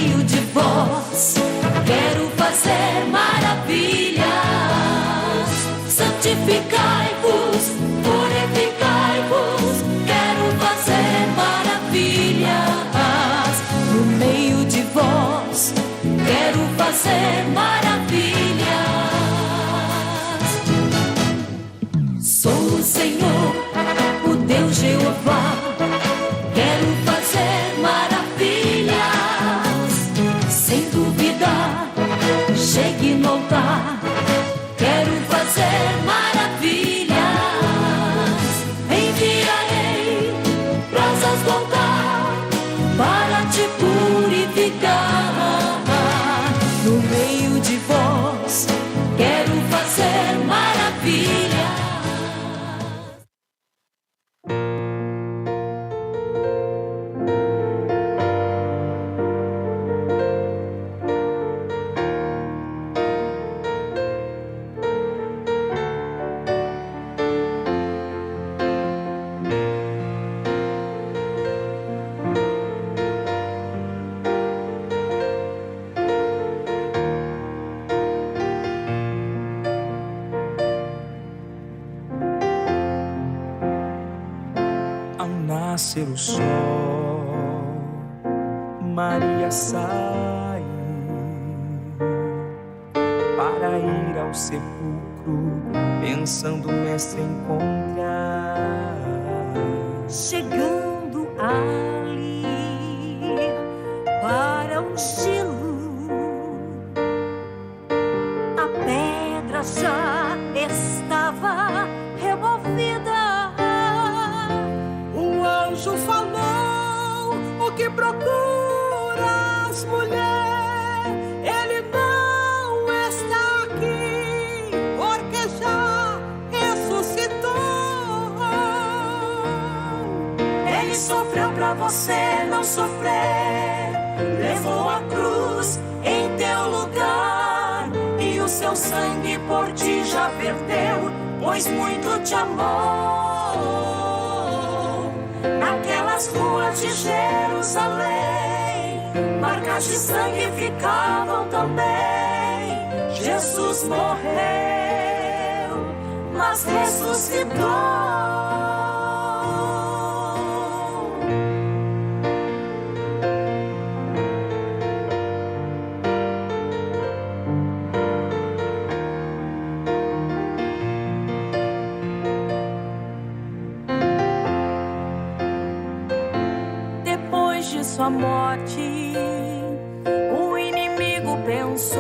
meio de vós quero fazer maravilhas. Santificai-vos, purificai-vos, quero fazer maravilhas. No meio de vós quero fazer maravilhas. Sou o Senhor, o Deus Jeová, quero fazer maravilhas. Sem duvidar, chegue no altar, quero fazer maravilhas. Enviarei brasas do altar para te purificar. No meio de vós quero fazer maravilhas. Nascer o sol, Maria sai para ir ao sepulcro, pensando o mestre encontrar. Chegando ali para um gelo, a pedra já estava removida. O anjo falou: o que procuras, mulher? Ele não está aqui, porque já ressuscitou. Ele sofreu pra você não sofrer, levou a cruz em teu lugar, e o seu sangue por ti já verteu, pois muito te amou. Naquelas ruas de Jerusalém, marcas de sangue ficavam também. Jesus morreu, mas ressuscitou. Sua morte, o inimigo pensou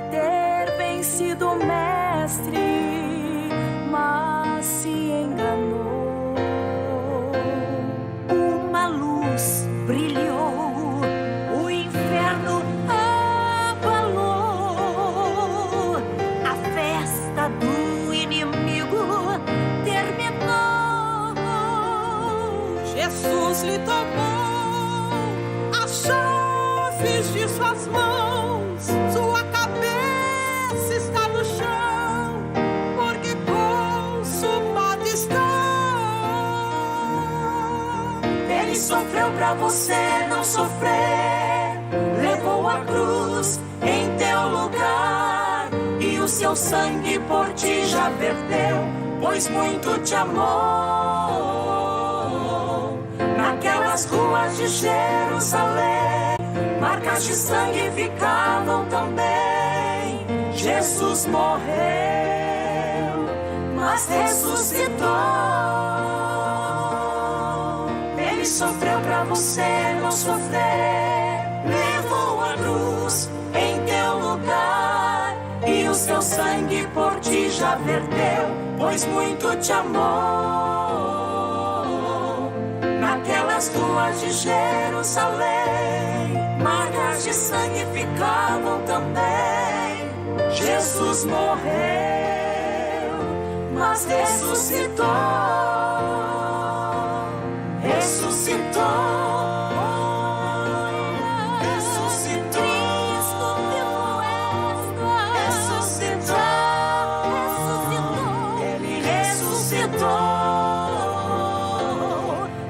ter vencido o mestre, mas se enganou. Uma luz brilhou, o inferno abalou, a festa do inimigo terminou. Jesus lhe tomou as chaves de suas mãos, sua cabeça está no chão, porque consumado está. Ele sofreu pra você não sofrer, levou a cruz em teu lugar, e o seu sangue por ti já verteu, pois muito te amou. Naquelas ruas de Jerusalém, marcas de sangue ficavam também. Jesus morreu, mas ressuscitou. Ele sofreu pra você não sofrer, levou a cruz em teu lugar, e o seu sangue por ti já verteu, pois muito te amou. Naquelas ruas de Jerusalém, marcas de sangue ficavam também. Jesus morreu, mas ressuscitou. Ressuscitou.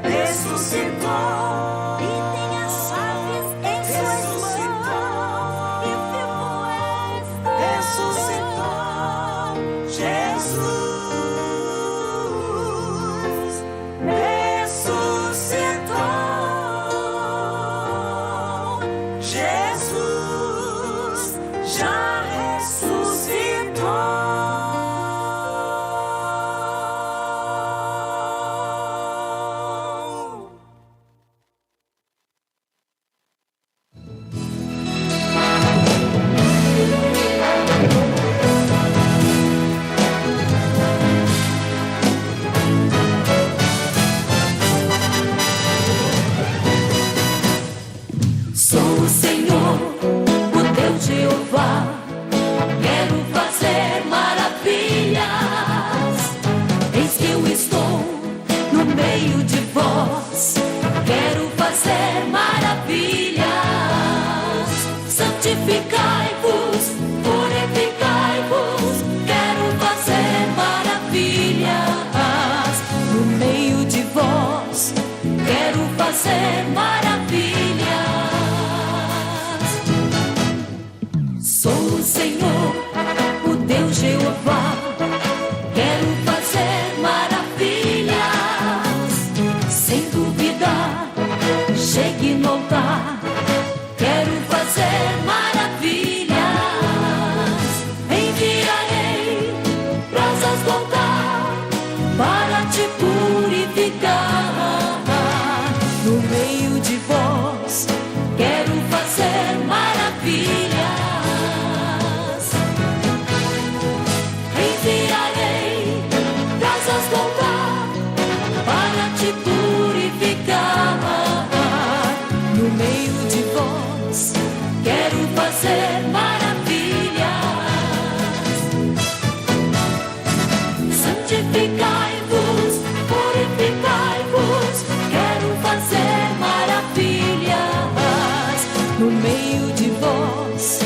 Ressuscitou, e tem a chave fazer maravilhas. Sou o Senhor, o Deus Jeová. Quero fazer maravilhas. Sem dúvida, chegue no altar. Quero fazer maravilhas. Enviarei brasas do altar para te purificar. No meio de vós, quero fazer maravilhas. Enviarei brasas do altar para te purificar. No meio de vós, quero fazer maravilhas. Santificai-vos, purificai-vos, quero fazer maravilhas. No meio de vós,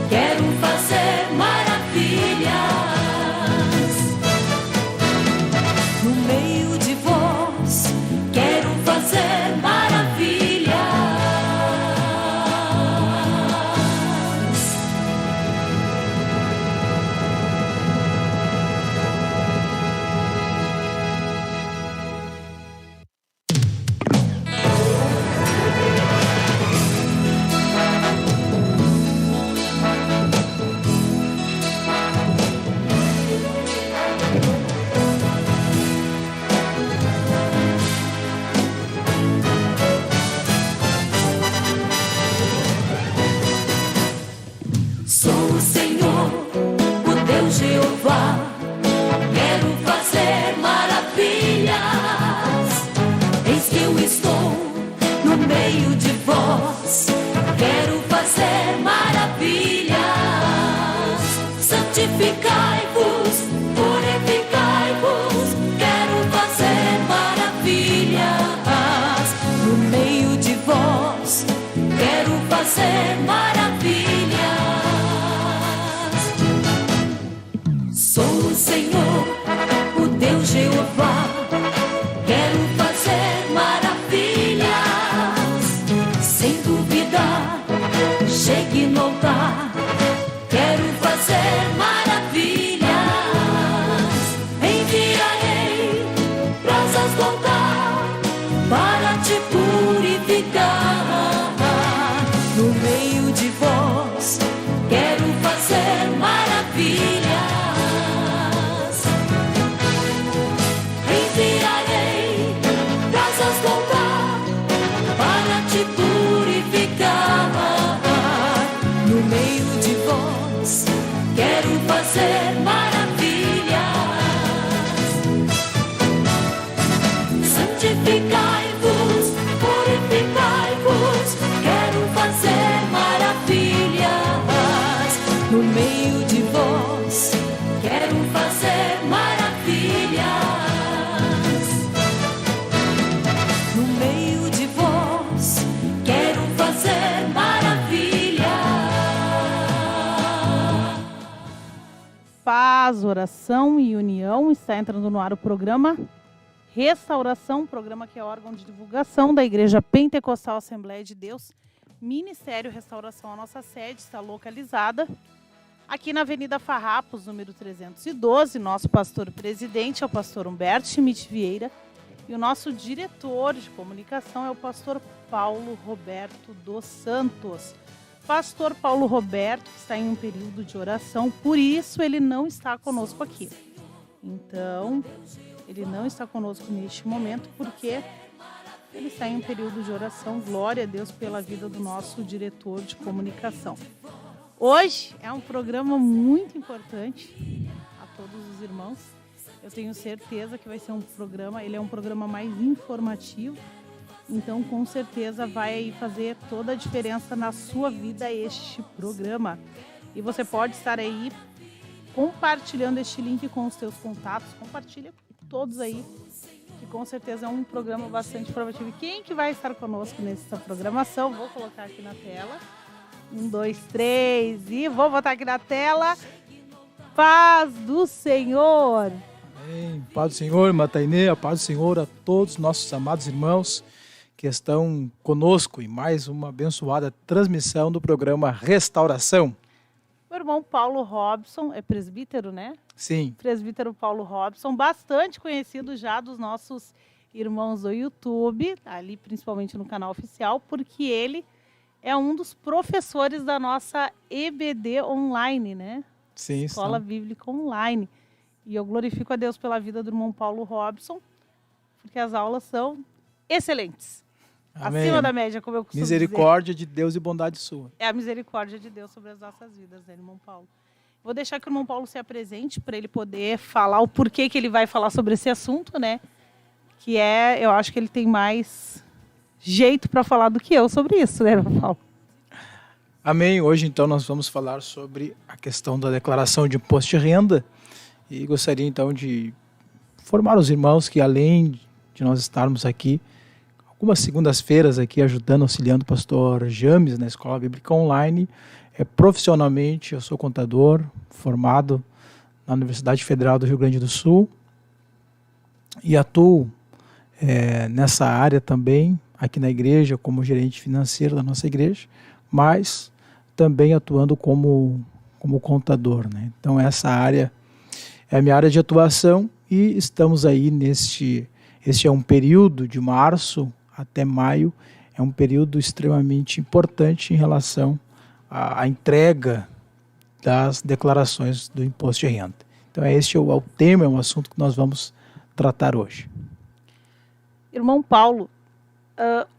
quero fazer maravilhas. No meio de vós, quero fazer maravilhas. Sou o Senhor, o Deus Jeová. Quero fazer maravilhas. Eis que eu estou no meio de vós. Quero fazer maravilhas. Santificai-vos, purificai-vos. Quero fazer maravilhas. No meio de vós, quero fazer maravilhas. Sou o Senhor, o Deus Jeová. Quero fazer maravilhas. Sem dúvida, chegue no altar. Quero fazer maravilhas. Enviarei brasas do altar para te purificar. No meio de vós, quero fazer maravilhas. Enviarei brasas do altar para te purificar. No meio de vós, quero fazer maravilhas. Santificai-vos, purificai-vos. Quero fazer maravilhas. No meio de vós, quero fazer maravilhas. No meio de vós, quero fazer maravilhas. Paz, oração e união. Está entrando no ar o programa Restauração, programa que é órgão de divulgação da Igreja Pentecostal Assembleia de Deus. Ministério Restauração, a nossa sede está localizada aqui na Avenida Farrapos, número 312. Nosso pastor presidente é o pastor Humberto Schmidt Vieira e o nosso diretor de comunicação é o pastor Paulo Roberto dos Santos. Pastor Paulo Roberto, que está em um período de oração, por isso ele não está conosco aqui. Então, ele não está conosco neste momento, porque ele está em um período de oração. Glória a Deus pela vida do nosso diretor de comunicação. Hoje é um programa muito importante a todos os irmãos. Eu tenho certeza que vai ser um programa, ele é um programa mais informativo. Então, com certeza, vai fazer toda a diferença na sua vida este programa. E você pode estar aí compartilhando este link com os seus contatos. Compartilha com todos aí, que com certeza é um programa bastante informativo. E quem que vai estar conosco nessa programação? Vou colocar aqui na tela. 1, 2, 3 e vou botar aqui na tela. Paz do Senhor. Amém. Paz do Senhor, irmã Tainê, a paz do Senhor a todos nossos amados irmãos que estão conosco em mais uma abençoada transmissão do programa Restauração. O irmão Paulo Robson é presbítero, né? Sim. Presbítero Paulo Robson, bastante conhecido já dos nossos irmãos do YouTube, ali principalmente no canal oficial, porque ele é um dos professores da nossa EBD online, né? Sim, Escola Bíblica Online. E eu glorifico a Deus pela vida do irmão Paulo Robson, porque as aulas são excelentes. Amém. Acima da média, como eu costumo Misericórdia de Deus e bondade sua. dizer. É a misericórdia de Deus sobre as nossas vidas, né, irmão Paulo? Vou deixar que o irmão Paulo se apresente para ele poder falar o porquê que ele vai falar sobre esse assunto, né? Que eu acho que ele tem mais jeito para falar do que eu sobre isso, né, irmão Paulo? Amém. Hoje, então, nós vamos falar sobre a questão da declaração de imposto de renda. E gostaria, então, de informar os irmãos que, além de nós estarmos aqui, algumas segundas-feiras aqui ajudando, auxiliando o pastor James na Escola Bíblica Online, profissionalmente eu sou contador, formado na Universidade Federal do Rio Grande do Sul e atuo nessa área também, aqui na igreja, como gerente financeiro da nossa igreja, mas também atuando como contador, né? Então essa área é a minha área de atuação e estamos aí este é um período de março até maio, é um período extremamente importante em relação à entrega das declarações do imposto de renda. Então este é o tema, é um assunto que nós vamos tratar hoje. Irmão Paulo,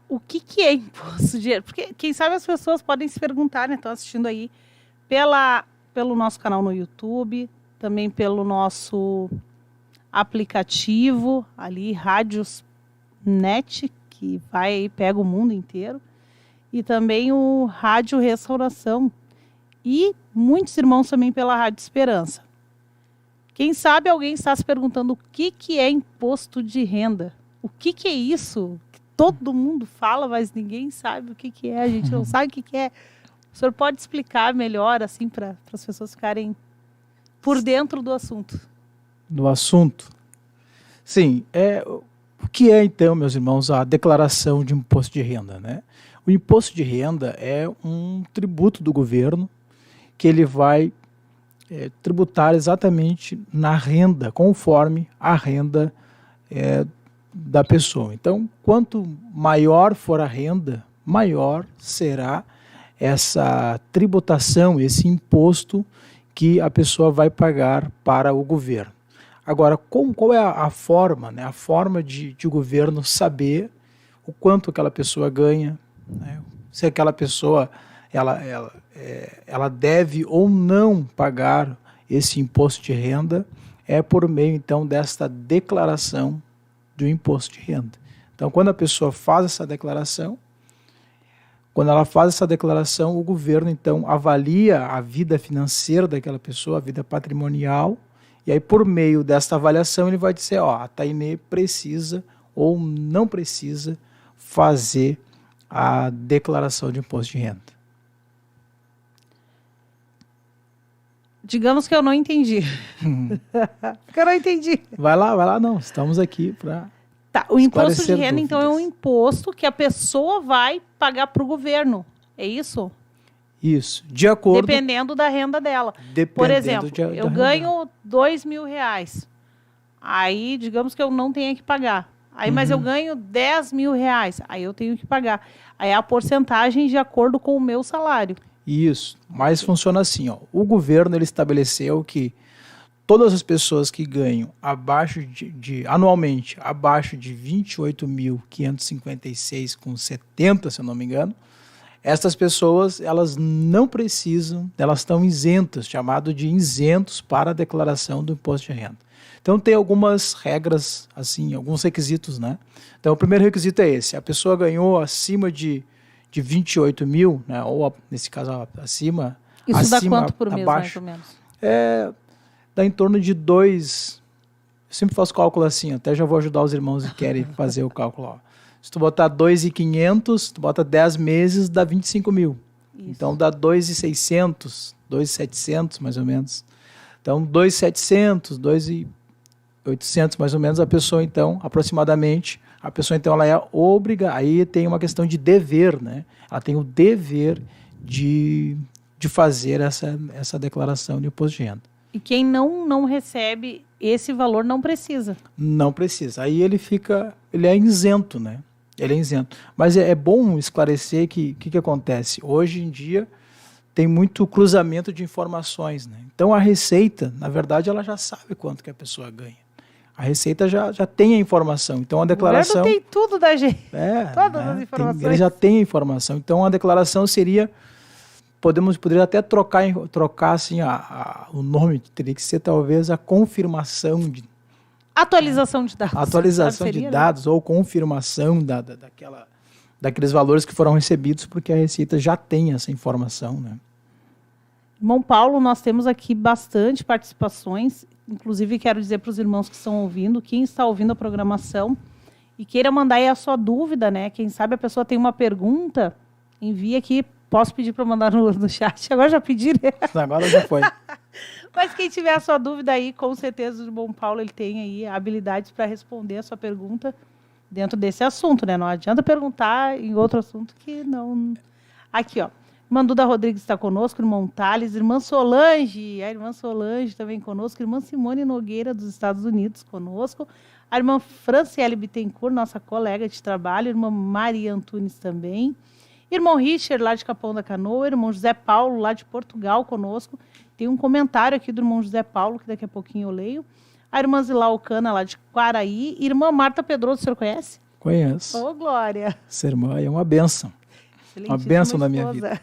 o que é imposto de renda? Porque quem sabe as pessoas podem se perguntar, né? Estão assistindo aí pelo nosso canal no YouTube, também pelo nosso aplicativo ali, Rádios Net, que vai e pega o mundo inteiro, e também o Rádio Restauração, e muitos irmãos também pela Rádio Esperança. Quem sabe alguém está se perguntando o que é imposto de renda? O que é isso? Que todo mundo fala, mas ninguém sabe o que é, a gente não sabe o que é. O senhor pode explicar melhor, assim, para as pessoas ficarem por dentro do assunto? Do assunto? Sim, o que é então, meus irmãos, a declaração de imposto de renda, né? O imposto de renda é um tributo do governo que ele vai tributar exatamente na renda, conforme a renda da pessoa. Então, quanto maior for a renda, maior será essa tributação, esse imposto que a pessoa vai pagar para o governo. Agora, qual é a forma, né? A forma de o governo saber o quanto aquela pessoa ganha, né? Se aquela pessoa ela deve ou não pagar esse imposto de renda, é por meio, então, desta declaração do imposto de renda. Então, quando a pessoa faz essa declaração, o governo, então, avalia a vida financeira daquela pessoa, a vida patrimonial, e aí, por meio desta avaliação, ele vai dizer, a Tainê precisa ou não precisa fazer a declaração de imposto de renda. Digamos que eu não entendi. Porque eu não entendi. Vai lá, não. Estamos aqui para o imposto de renda, dúvidas. então, é um imposto que a pessoa vai pagar para o governo. É isso? Isso. De acordo... Dependendo da renda dela. Por exemplo, eu ganho R$2.000. Aí, digamos que eu não tenha que pagar. Aí, mas eu ganho R$10.000. Aí eu tenho que pagar. Aí é a porcentagem de acordo com o meu salário. Isso. Mas funciona assim, O governo ele estabeleceu que todas as pessoas que ganham anualmente abaixo de 28.556,70, se eu não me engano, essas pessoas, elas não precisam, elas estão isentas, chamado de isentos para a declaração do imposto de renda. Então tem algumas regras, assim, alguns requisitos, né? Então o primeiro requisito é esse: a pessoa ganhou acima de 28 mil, né? Ou nesse caso acima. Isso dá quanto por mês, mais ou menos? Dá em torno de 2. Eu sempre faço cálculo assim, até já vou ajudar os irmãos que querem fazer o cálculo. Se tu botar 2.500, tu bota 10 meses, dá 25 mil. Isso. Então dá 2.600, 2.700 mais ou menos. Então 2.700, 2.800 mais ou menos, a pessoa então, aproximadamente, a pessoa então ela é obrigada, aí tem uma questão de dever, né? Ela tem o dever de fazer essa declaração de imposto de renda. E quem não recebe esse valor não precisa. Não precisa. Aí ele é isento, né? Ele é isento. Mas é bom esclarecer que acontece. Hoje em dia tem muito cruzamento de informações, né? Então a Receita, na verdade, ela já sabe quanto que a pessoa ganha. A Receita já tem a informação. Então a declaração... O governo tem tudo da gente. Todas as informações. Ele já tem a informação. Então a declaração seria... Poderia até trocar assim, o nome, teria que ser talvez a confirmação de... Atualização de dados. Atualização de dados, né? Ou confirmação daqueles valores que foram recebidos, porque a Receita já tem essa informação, né? Irmão Paulo, nós temos aqui bastante participações, inclusive quero dizer para os irmãos que estão ouvindo, quem está ouvindo a programação e queira mandar aí a sua dúvida, né? Quem sabe a pessoa tem uma pergunta, envia aqui. Posso pedir para mandar no chat? Agora já pedi, né? Agora já foi. Mas quem tiver a sua dúvida aí, com certeza o irmão Paulo ele tem aí habilidades para responder a sua pergunta dentro desse assunto, né? Não adianta perguntar em outro assunto que não... Aqui, ó. Irmã Duda Rodrigues está conosco, irmão Thales, irmã Solange, a irmã Solange também conosco, irmã Simone Nogueira dos Estados Unidos conosco, a irmã Franciele Bittencourt, nossa colega de trabalho, irmã Maria Antunes também, irmão Richard, lá de Capão da Canoa, irmão José Paulo, lá de Portugal, conosco. Tem um comentário aqui do irmão José Paulo, que daqui a pouquinho eu leio. A irmã Zilá Ocana, lá de Quaraí. Irmã Marta Pedroso, o senhor conhece? Conheço. Ô, glória. Essa irmã é uma bênção. Uma bênção na minha vida.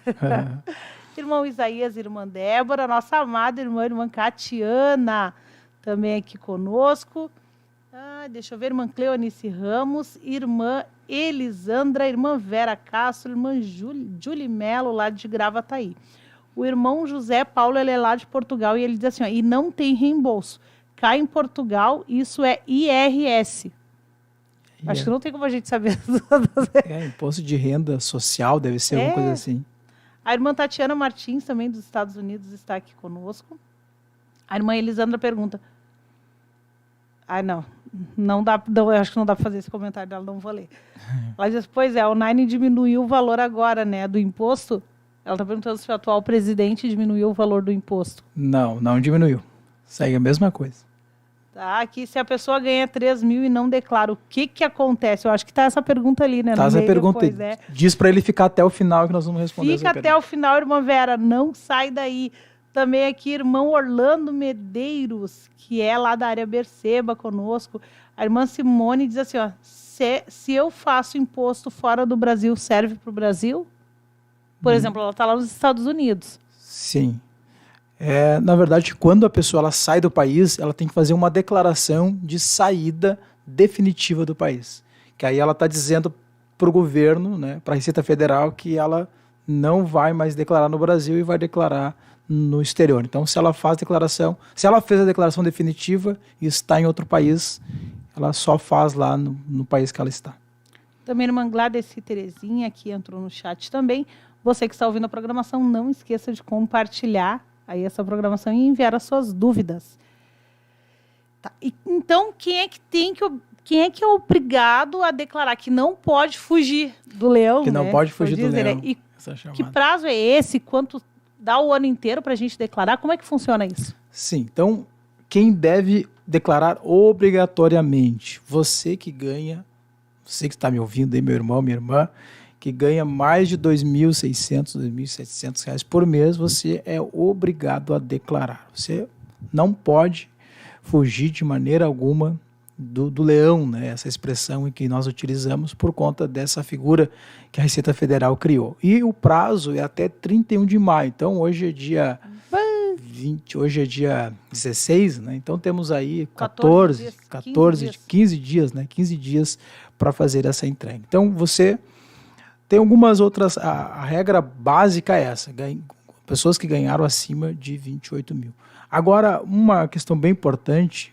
Irmão Isaías, irmã Débora, nossa amada irmã Catiana, também aqui conosco. Deixa eu ver, irmã Cleonice Ramos, irmã Elisandra, irmã Vera Castro, irmã Julie Melo, lá de Gravataí. O irmão José Paulo, ele é lá de Portugal, e ele diz assim, ó, e não tem reembolso. Cá em Portugal, isso é IRS. Acho que não tem como a gente saber. Imposto de renda social, deve ser alguma coisa assim. A irmã Tatiana Martins, também dos Estados Unidos, está aqui conosco. A irmã Elisandra pergunta... não dá, eu acho que não dá para fazer esse comentário dela, não vou ler. Ela diz, pois é, o Nine diminuiu o valor agora, né, do imposto. Ela está perguntando se o atual presidente diminuiu o valor do imposto. Não diminuiu. Segue a mesma coisa. Tá, aqui se a pessoa ganha 3 mil e não declara, o que acontece? Eu acho que tá essa pergunta ali, né? Tá essa pergunta, depois, diz para ele ficar até o final que nós vamos responder. Fica até o final, irmã Vera, não sai daí. Também aqui, irmão Orlando Medeiros, que é lá da área Berceba conosco. A irmã Simone diz assim, ó, se eu faço imposto fora do Brasil, serve para o Brasil? Por exemplo, ela está lá nos Estados Unidos. Sim. Na verdade, quando a pessoa ela sai do país, ela tem que fazer uma declaração de saída definitiva do país. Que aí ela está dizendo para o governo, né, para a Receita Federal, que ela não vai mais declarar no Brasil e vai declarar no exterior. Então, se ela fez a declaração definitiva e está em outro país, ela só faz lá no país que ela está. Também irmã Gladys Terezinha, que entrou no chat também. Você que está ouvindo a programação, não esqueça de compartilhar aí essa programação e enviar as suas dúvidas. Tá. Então, quem é que é obrigado a declarar que não pode fugir do leão? Que não pode fugir do leão. E que prazo é esse? Quanto dá o ano inteiro para a gente declarar? Como é que funciona isso? Sim, então, quem deve declarar obrigatoriamente? Você que ganha, você que está me ouvindo aí, meu irmão, minha irmã, que ganha mais de R$ 2.600, R$ 2.700 por mês, você é obrigado a declarar. Você não pode fugir de maneira alguma do leão, né? Essa expressão que nós utilizamos por conta dessa figura que a Receita Federal criou. E o prazo é até 31 de maio. Então, hoje é dia 20, hoje é dia 16, né? Então, temos aí 15 dias, né? 15 dias para fazer essa entrega. Então, você tem algumas outras... A regra básica é essa. Pessoas que ganharam acima de 28 mil. Agora, uma questão bem importante...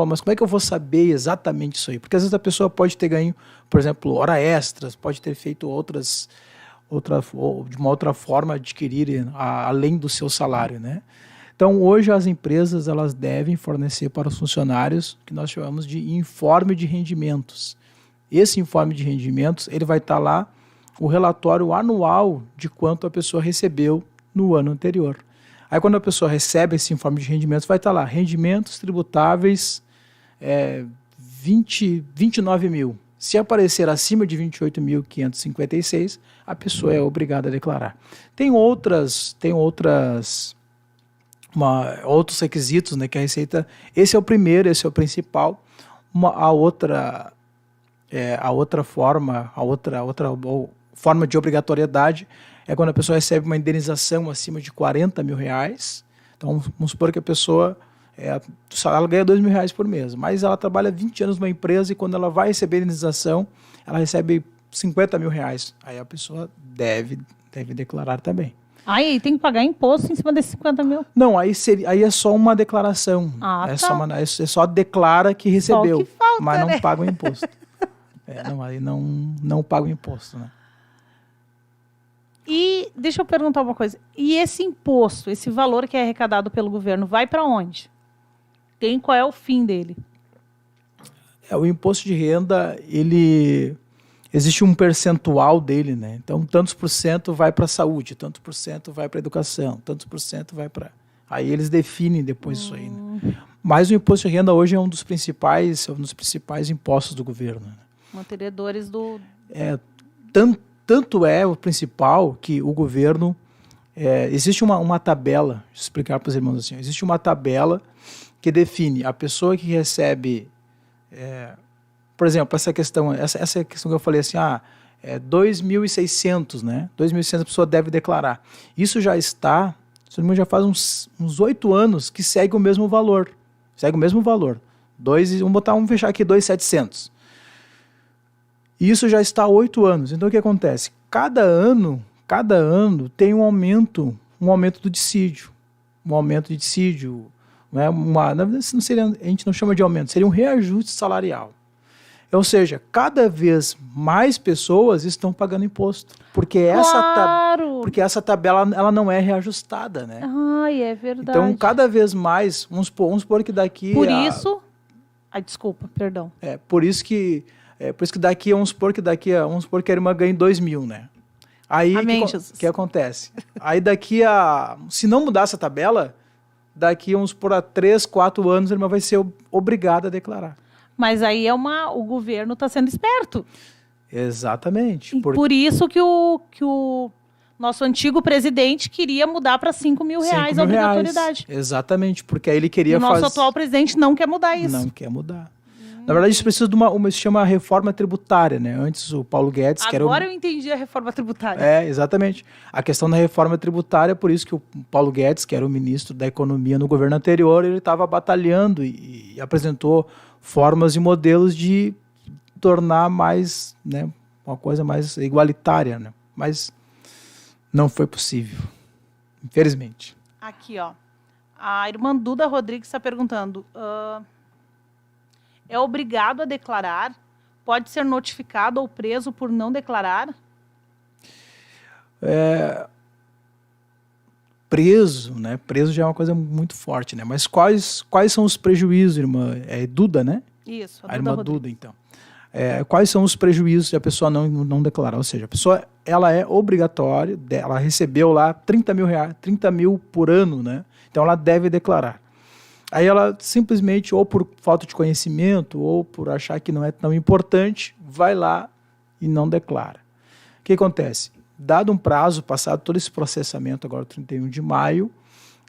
Mas como é que eu vou saber exatamente isso aí? Porque às vezes a pessoa pode ter ganho, por exemplo, hora extras, pode ter feito de uma outra forma adquirir além do seu salário, né? Então, hoje as empresas elas devem fornecer para os funcionários o que nós chamamos de informe de rendimentos. esse informe de rendimentos, ele vai estar lá o relatório anual de quanto a pessoa recebeu no ano anterior. Aí quando a pessoa recebe esse informe de rendimentos, vai estar lá, rendimentos tributáveis 29 mil. Se aparecer acima de 28.556, a pessoa é obrigada a declarar. Tem outros requisitos, né, que a Receita, esse é o primeiro, esse é o principal. A outra forma de obrigatoriedade é quando a pessoa recebe uma indenização acima de 40 mil reais. Então, vamos supor que a pessoa, ela ganha 2 mil reais por mês, mas ela trabalha 20 anos numa empresa e quando ela vai receber a indenização, ela recebe 50 mil reais. Aí a pessoa deve declarar também. Aí tem que pagar imposto em cima desses 50 mil? Não, aí é só uma declaração. Só declara que recebeu, só o que falta, mas não né? paga o imposto. Aí não paga o imposto, né? E deixa eu perguntar uma coisa. E esse imposto, esse valor que é arrecadado pelo governo, vai para onde? Qual é o fim dele? O imposto de renda, existe um percentual dele, né? Então, tantos por cento vai para a saúde, tantos por cento vai para a educação, tantos por cento vai para... Aí eles definem depois isso aí, né? Mas o imposto de renda hoje é um dos principais impostos do governo, né? Mantenedores do... Tanto é o principal que o governo... existe uma tabela, deixa eu explicar para os irmãos assim, existe uma tabela que define a pessoa que recebe... por exemplo, essa questão que eu falei assim, 2.600, né? 2.600 a pessoa deve declarar. Isso já está, já faz uns 8 anos que segue o mesmo valor. Vamos fechar aqui 2.700. E isso já está há 8 anos. Então o que acontece? Cada ano tem um aumento do dissídio. Né? Na verdade, a gente não chama de aumento, seria um reajuste salarial. Ou seja, cada vez mais pessoas estão pagando imposto. Porque essa tabela ela não é reajustada, né? Ai, é verdade. Então, cada vez mais, vamos supor que daqui... desculpa, perdão. Por isso que daqui, vamos supor que a irmã ganhe 2 mil, né? Aí, o que acontece? Aí se não mudar essa tabela, daqui, vamos supor, a 3, 4 anos, a irmã vai ser obrigada a declarar. Mas aí o governo está sendo esperto. Exatamente. Por isso que o nosso antigo presidente queria mudar para 5 mil reais a obrigatoriedade. Exatamente, porque aí ele queria fazer... O nosso atual presidente não quer mudar isso. Não quer mudar. Na verdade, isso precisa de se chama reforma tributária, né? Antes o Paulo Guedes... Agora eu entendi a reforma tributária. Exatamente. A questão da reforma tributária, por isso que o Paulo Guedes, que era o ministro da Economia no governo anterior, ele estava batalhando e apresentou formas e modelos de tornar mais, né, uma coisa mais igualitária, né? Mas não foi possível, infelizmente. Aqui, ó, a irmã Duda Rodrigues está perguntando, é obrigado a declarar? Pode ser notificado ou preso por não declarar? Preso, né? Preso já é uma coisa muito forte, né? Mas quais são os prejuízos, irmã? É Duda, né? Isso, a irmã Duda, então. Quais são os prejuízos de a pessoa não declarar? Ou seja, a pessoa, ela é obrigatória, ela recebeu lá 30 mil reais, 30 mil por ano, né? Então ela deve declarar. Aí ela simplesmente, ou por falta de conhecimento, ou por achar que não é tão importante, vai lá e não declara. O que acontece? Dado um prazo, passado todo esse processamento, agora 31 de maio,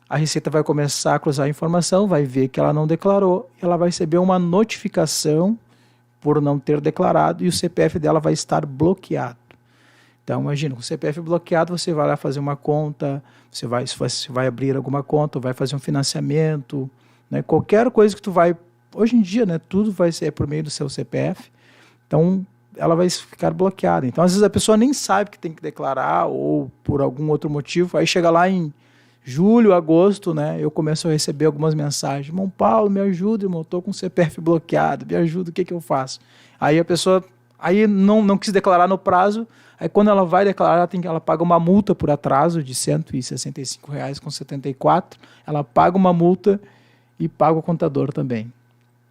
a Receita vai começar a cruzar a informação, vai ver que ela não declarou, ela vai receber uma notificação por não ter declarado e o CPF dela vai estar bloqueado. Então, imagina, com o CPF bloqueado, você vai lá fazer uma conta, você vai abrir alguma conta, vai fazer um financiamento, né? Qualquer coisa que tu vai... Hoje em dia, né, tudo vai ser por meio do seu CPF. Então, ela vai ficar bloqueada. Então, às vezes a pessoa nem sabe que tem que declarar ou por algum outro motivo. Aí chega lá em julho, agosto, né, eu começo a receber algumas mensagens. Irmão Paulo, me ajuda, irmão, estou com o CPF bloqueado, me ajuda, o que eu faço? Aí a pessoa não quis declarar no prazo, aí quando ela vai declarar, ela paga uma multa por atraso de R$ 165,74, ela paga uma multa e paga o contador também.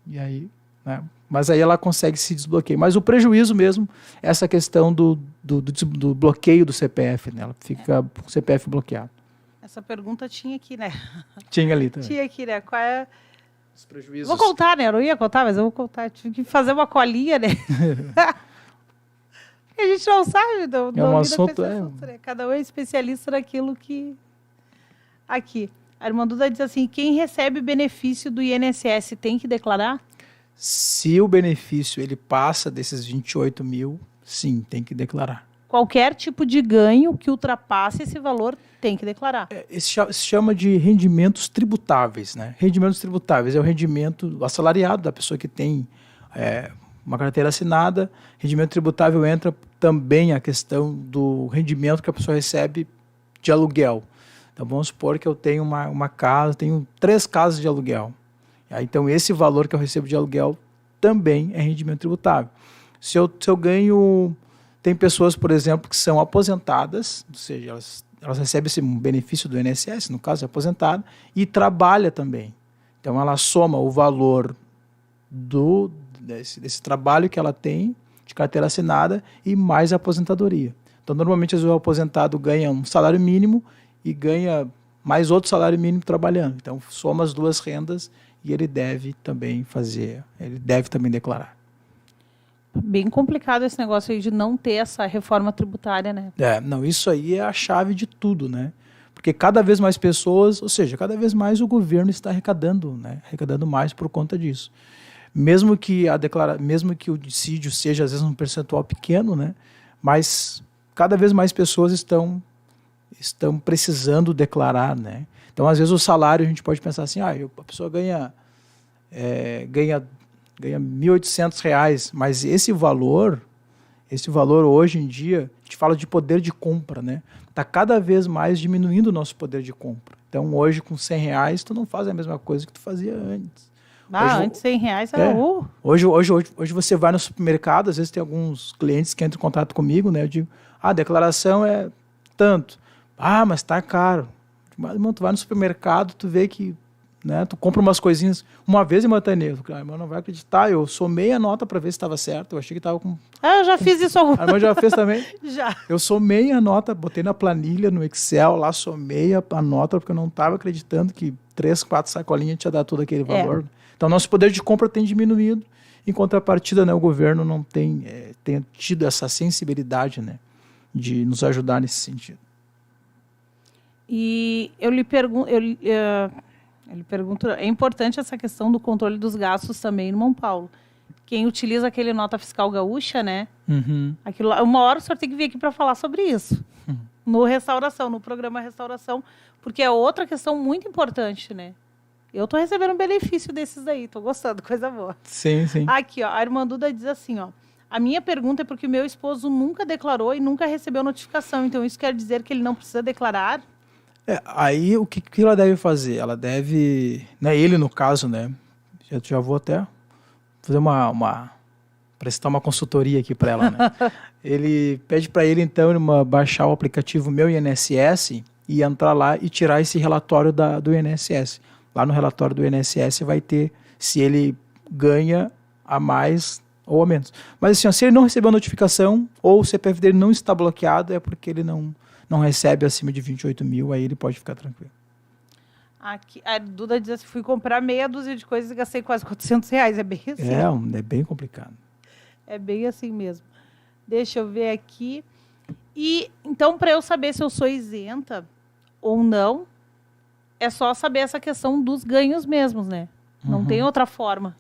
E aí, né, Mas aí ela consegue se desbloquear. Mas o prejuízo mesmo é essa questão do bloqueio do CPF, né? Ela fica com o CPF bloqueado. Essa pergunta tinha aqui, né? Tinha ali também. Tinha aqui, né? Qual é... Os prejuízos. Vou contar, né? Eu não ia contar, mas eu vou contar. Eu tive que fazer uma colinha, né? A gente não sabe. Não assunto, né? Cada um é especialista naquilo que... Aqui. A irmã Duda diz assim, quem recebe benefício do INSS tem que declarar? Se o benefício ele passa desses 28 mil, sim, tem que declarar. Qualquer tipo de ganho que ultrapasse esse valor tem que declarar. Se chama de rendimentos tributáveis, né? Rendimentos tributáveis é o rendimento assalariado da pessoa que tem uma carteira assinada. Rendimento tributável entra também a questão do rendimento que a pessoa recebe de aluguel. Então vamos supor que eu tenho uma casa, tenho 3 casas de aluguel. Então esse valor que eu recebo de aluguel também é rendimento tributável. Se eu ganho... Tem pessoas, por exemplo, que são aposentadas, ou seja, elas recebem esse benefício do INSS, no caso é aposentada, e trabalha também. Então ela soma o valor desse trabalho que ela tem, de carteira assinada, e mais a aposentadoria. Então normalmente o aposentado ganha um salário mínimo e ganha mais outro salário mínimo trabalhando. Então soma as 2 rendas e ele deve também declarar. Bem complicado esse negócio aí de não ter essa reforma tributária, né? Não, isso aí é a chave de tudo, né? Porque cada vez mais pessoas, ou seja, cada vez mais o governo está arrecadando, né? Arrecadando mais por conta disso. Mesmo que o dissídio seja, às vezes, um percentual pequeno, né? Mas cada vez mais pessoas estão precisando declarar, né? Então, às vezes, o salário, a gente pode pensar assim, a pessoa ganha R$1.800, mas esse valor hoje em dia, a gente fala de poder de compra, né? Está cada vez mais diminuindo o nosso poder de compra. Então, hoje, com R$100, tu não faz a mesma coisa que tu fazia antes. Antes R$100 era... Hoje você vai no supermercado, às vezes tem alguns clientes que entram em contato comigo, né? Eu digo, a declaração é tanto. Mas tá caro. Mas, irmão, tu vai no supermercado, tu vê que, né, tu compra umas coisinhas. Uma vez em Montaneiro, irmão, não vai acreditar, eu somei a nota para ver se estava certo. Eu achei que estava com... eu já fiz isso alguma vez. A irmã já fez também? Já. Eu somei a nota, botei na planilha, no Excel, lá somei a nota, porque eu não estava acreditando que 3, 4 sacolinhas tinha dado todo aquele valor. Então, nosso poder de compra tem diminuído. Em contrapartida, né, o governo não tem tido essa sensibilidade, né, de nos ajudar nesse sentido. E eu lhe pergunto, é importante essa questão do controle dos gastos também em São Paulo. Quem utiliza aquele nota fiscal gaúcha, né? Uhum. Uma hora o senhor tem que vir aqui para falar sobre isso. No programa Restauração, porque é outra questão muito importante, né? Eu estou recebendo um benefício desses daí, estou gostando, coisa boa. Sim, sim. Aqui, ó, a irmã Duda diz assim, ó. A minha pergunta é porque o meu esposo nunca declarou e nunca recebeu notificação. Então, isso quer dizer que ele não precisa declarar? Aí, o que ela deve fazer? Ela deve... Né, ele, no caso, né? Já vou até fazer prestar uma consultoria aqui para ela, né? Ele pede para ele, então, baixar o aplicativo Meu INSS e entrar lá e tirar esse relatório do INSS. Lá no relatório do INSS vai ter se ele ganha a mais ou a menos. Mas assim, se ele não recebeu notificação ou o CPF dele não está bloqueado, é porque ele não recebe acima de 28 mil, aí ele pode ficar tranquilo. Aqui, a Duda diz assim, fui comprar meia dúzia de coisas e gastei quase R$400. É bem assim? É bem complicado. É bem assim mesmo. Deixa eu ver aqui. E, então, para eu saber se eu sou isenta ou não, é só saber essa questão dos ganhos mesmos, né? Não tem outra forma.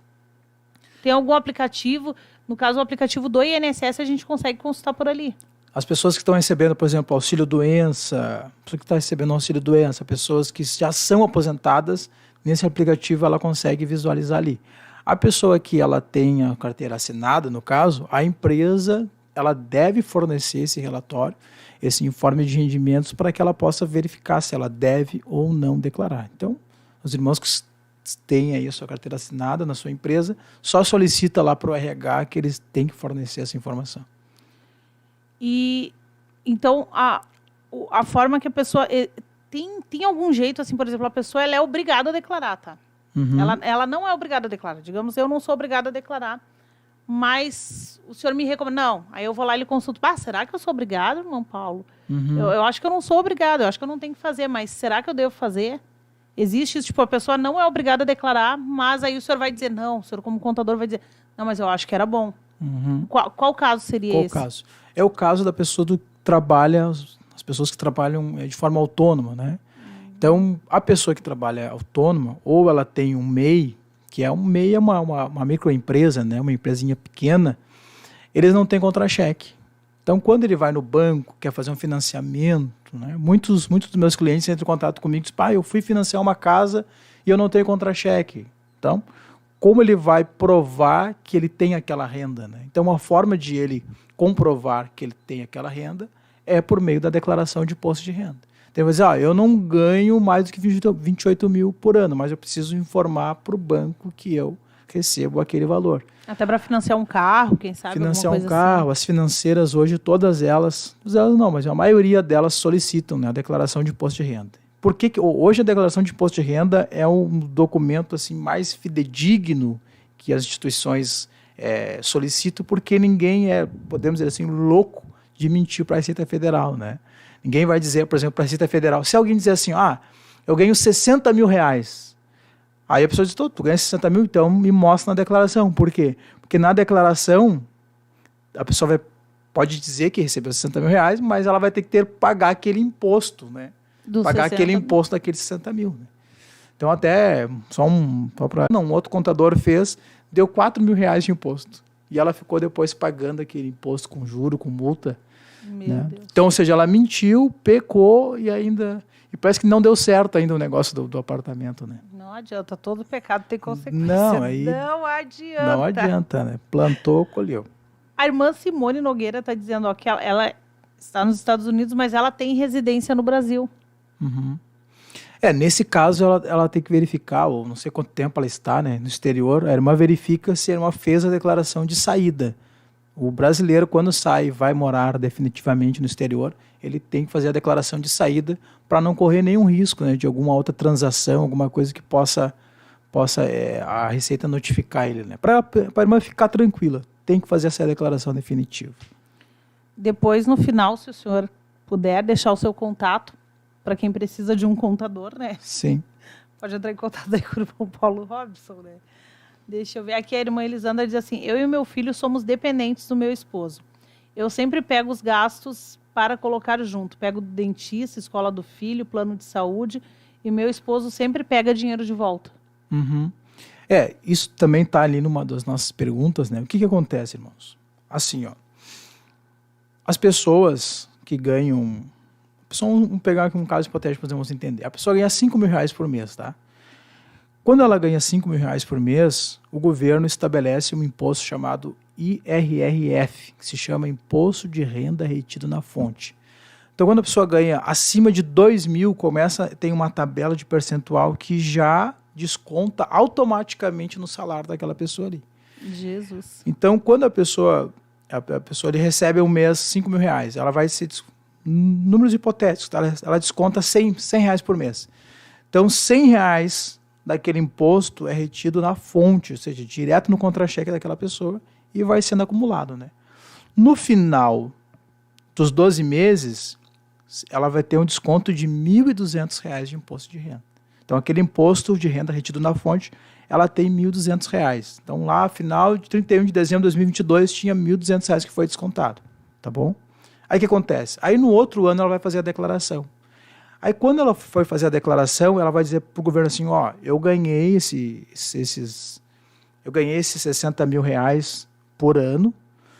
Tem algum aplicativo, no caso o aplicativo do INSS, a gente consegue consultar por ali. As pessoas que estão recebendo, por exemplo, auxílio-doença, pessoa que está recebendo auxílio-doença, pessoas que já são aposentadas, nesse aplicativo ela consegue visualizar ali. A pessoa que ela tem a carteira assinada, no caso, a empresa ela deve fornecer esse relatório, esse informe de rendimentos, para que ela possa verificar se ela deve ou não declarar. Então, os irmãos que têm aí a sua carteira assinada na sua empresa, só solicita lá para o RH que eles têm que fornecer essa informação. E, então, a forma que a pessoa... Tem algum jeito, assim, por exemplo, a pessoa ela é obrigada a declarar, tá? Ela não é obrigada a declarar. Digamos, eu não sou obrigada a declarar, mas o senhor me recomenda. Não, aí eu vou lá e ele consulto. Será que eu sou obrigado, irmão Paulo? Eu acho que eu não sou obrigado, eu acho que eu não tenho que fazer, mas será que eu devo fazer? Existe isso, tipo, a pessoa não é obrigada a declarar, mas aí o senhor vai dizer, não, o senhor como contador vai dizer, não, mas eu acho que era bom. Qual caso seria esse? Qual caso? É o caso da pessoa que trabalha, as pessoas que trabalham de forma autônoma, né? Então, a pessoa que trabalha autônoma, ou ela tem um MEI, que é um MEI, é uma microempresa, né? Uma empresinha pequena, eles não têm contra-cheque. Então, quando ele vai no banco, quer fazer um financiamento, né? Muitos dos meus clientes entram em contato comigo e dizem, eu fui financiar uma casa e eu não tenho contra-cheque. Então, como ele vai provar que ele tem aquela renda, né? Então, uma forma de ele comprovar que ele tem aquela renda é por meio da declaração de imposto de renda. Então, ele vai dizer, eu não ganho mais do que 28 mil por ano, mas eu preciso informar para o banco que eu recebo aquele valor. Até para financiar um carro, quem sabe? Financiar um carro, as financeiras hoje, todas elas não, mas a maioria delas solicitam, né, a declaração de imposto de renda. Por que hoje a declaração de imposto de renda é um documento assim, mais fidedigno que as instituições solicitam, porque ninguém é, podemos dizer assim, louco de mentir para a Receita Federal, né? Ninguém vai dizer, por exemplo, para a Receita Federal, se alguém dizer assim, eu ganho 60 mil reais, aí a pessoa diz, tu ganha 60 mil, então me mostra na declaração. Por quê? Porque na declaração, a pessoa pode dizer que recebeu 60 mil reais, mas ela vai ter que pagar aquele imposto, né? Pagar aquele imposto daqueles 60 mil. Né? Então, até, um outro contador deu 4 mil reais de imposto. E ela ficou depois pagando aquele imposto com juro, com multa. Né? Então, ou seja, ela mentiu, pecou e parece que não deu certo ainda o negócio do apartamento, né? Não adianta, todo pecado tem consequência. Não adianta. Não adianta, né? Plantou, colheu. A irmã Simone Nogueira está dizendo que ela está nos Estados Unidos, mas ela tem residência no Brasil. Nesse caso, ela tem que verificar, ou não sei quanto tempo ela está, né, no exterior, a irmã verifica se a irmã fez a declaração de saída. O brasileiro, quando sai vai morar definitivamente no exterior, ele tem que fazer a declaração de saída para não correr nenhum risco, né, de alguma outra transação, alguma coisa que possa a Receita notificar ele. Né? Para a irmã ficar tranquila, tem que fazer essa declaração definitiva. Depois, no final, se o senhor puder deixar o seu contato, para quem precisa de um contador, né? Sim. Pode entrar em contato aí com o irmão Paulo Robson, né? Deixa eu ver. Aqui a irmã Elisandra diz assim, eu e meu filho somos dependentes do meu esposo. Eu sempre pego os gastos para colocar junto. Pego dentista, escola do filho, plano de saúde, e meu esposo sempre pega dinheiro de volta. Isso também está ali numa das nossas perguntas, né? O que acontece, irmãos? Assim, as pessoas que ganham... Vamos pegar aqui um caso hipotético para vocês entenderem. A pessoa ganha 5 mil reais por mês, tá? Quando ela ganha 5 mil reais por mês, o governo estabelece um imposto chamado IRRF, que se chama Imposto de Renda Retido na Fonte. Então, quando a pessoa ganha acima de 2 mil, tem uma tabela de percentual que já desconta automaticamente no salário daquela pessoa ali. Jesus. Então, quando a pessoa ele recebe um mês 5 mil reais, ela vai ser... Números hipotéticos, tá? Ela desconta 100 reais por mês. Então, 100 reais daquele imposto é retido na fonte, ou seja, direto no contra-cheque daquela pessoa e vai sendo acumulado. Né? No final dos 12 meses, ela vai ter um desconto de R$ 1.200 de imposto de renda. Então, aquele imposto de renda retido na fonte, ela tem R$ 1.200. Então, lá, final de 31 de dezembro de 2022, tinha R$ 1.200 que foi descontado. Tá bom? Aí o que acontece? Aí no outro ano ela vai fazer a declaração. Aí quando ela for fazer a declaração, ela vai dizer para o governo assim, eu ganhei esses 60 mil reais por ano,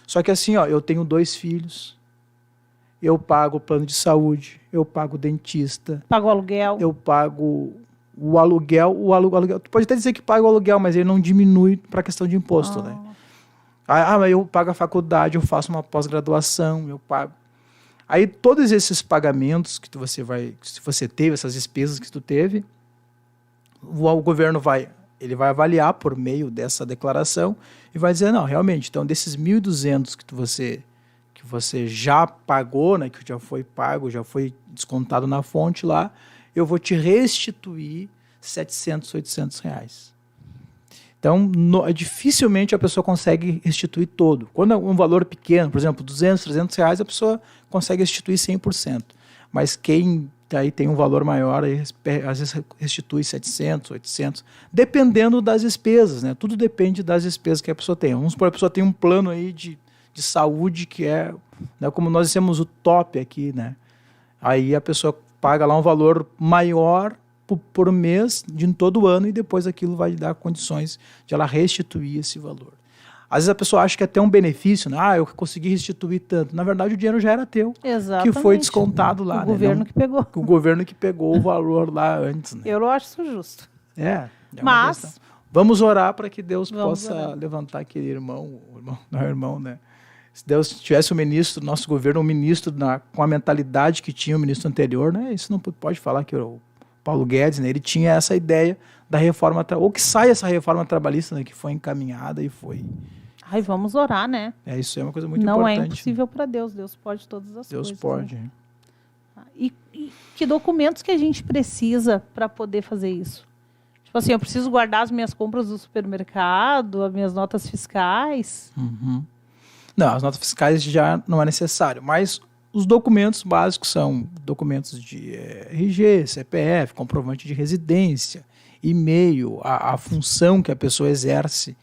só que assim, eu tenho 2 filhos, eu pago o plano de saúde, eu pago o dentista. Pago o aluguel. Eu pago o aluguel. Tu pode até dizer que paga o aluguel, mas ele não diminui para a questão de imposto, né? Mas eu pago a faculdade, eu faço uma pós-graduação, eu pago. Aí todos esses pagamentos que se você teve, essas despesas que tu teve, o governo vai avaliar por meio dessa declaração e vai dizer, não, realmente, então desses 1.200 que você já pagou, né, que já foi pago, já foi descontado na fonte lá, eu vou te restituir 700, 800 reais. Então, dificilmente a pessoa consegue restituir todo. Quando é um valor pequeno, por exemplo, 200, 300 reais, a pessoa consegue restituir 100%. Mas quem aí tem um valor maior, aí, às vezes restitui 700, 800, dependendo das despesas, né? Tudo depende das despesas que a pessoa tem. Vamos supor, a pessoa tem um plano aí de saúde que é, né, como nós dissemos, o top aqui, né? Aí a pessoa paga lá um valor maior por mês de todo o ano e depois aquilo vai lhe dar condições de ela restituir esse valor. Às vezes a pessoa acha que é até um benefício, né? Eu consegui restituir tanto. Na verdade, o dinheiro já era teu. Exatamente. Que foi descontado lá. O governo que pegou. O governo que pegou o valor lá antes. Né? Eu não acho isso justo. Mas vamos orar para que Deus possa levantar aquele irmão, né? Se Deus tivesse um ministro, nosso governo, um ministro com a mentalidade que tinha o ministro anterior, né? Isso não pode falar que o Paulo Guedes, né? Ele tinha essa ideia da reforma, ou que saia essa reforma trabalhista, né? Que foi encaminhada e foi... Vamos orar, né? Isso é uma coisa muito não importante. Não é impossível para Deus. Deus pode todas as coisas. Deus pode. Né? E que documentos que a gente precisa para poder fazer isso? Tipo assim, eu preciso guardar as minhas compras do supermercado, as minhas notas fiscais? Uhum. Não, as notas fiscais já não é necessário, mas os documentos básicos são documentos de RG, CPF, comprovante de residência, e-mail, a função que a pessoa exerce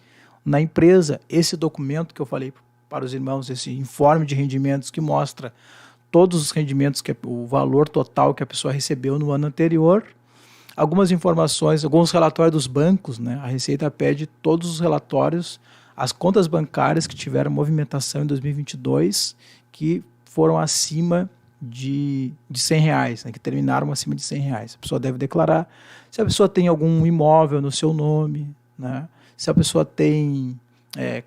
na empresa. Esse documento que eu falei para os irmãos, esse informe de rendimentos que mostra todos os rendimentos, o valor total que a pessoa recebeu no ano anterior. Algumas informações, alguns relatórios dos bancos, né? A Receita pede todos os relatórios, as contas bancárias que tiveram movimentação em 2022, que foram acima de R$100, né? Que terminaram acima de R$100. A pessoa deve declarar se a pessoa tem algum imóvel no seu nome, né? Se a pessoa tem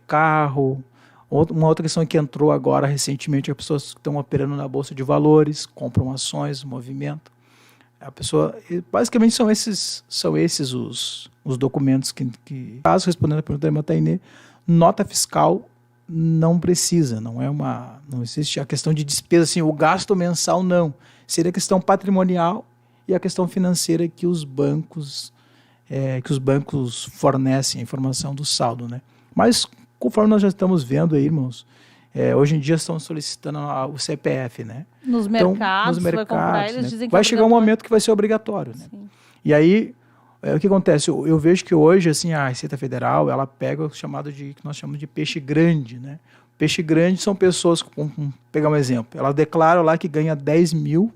carro. Uma outra questão que entrou agora recentemente, as pessoas que estão operando na Bolsa de Valores, compram ações, movimento. A pessoa, basicamente são esses os documentos que, caso respondendo a pergunta da irmã Tainê, nota fiscal não precisa, não existe a questão de despesa, assim, o gasto mensal não. Seria a questão patrimonial e a questão financeira que os bancos fornecem a informação do saldo, né? Mas, conforme nós já estamos vendo aí, irmãos, hoje em dia estão solicitando o CPF, né? Nos mercados, vai comprar, eles dizem que vai chegar um momento que vai ser obrigatório, né? Sim. E aí, o que acontece? Eu vejo que hoje, assim, a Receita Federal, ela pega o chamado que nós chamamos de peixe grande, né? Peixe grande são pessoas, pegar um exemplo, ela declara lá que ganha 10 mil,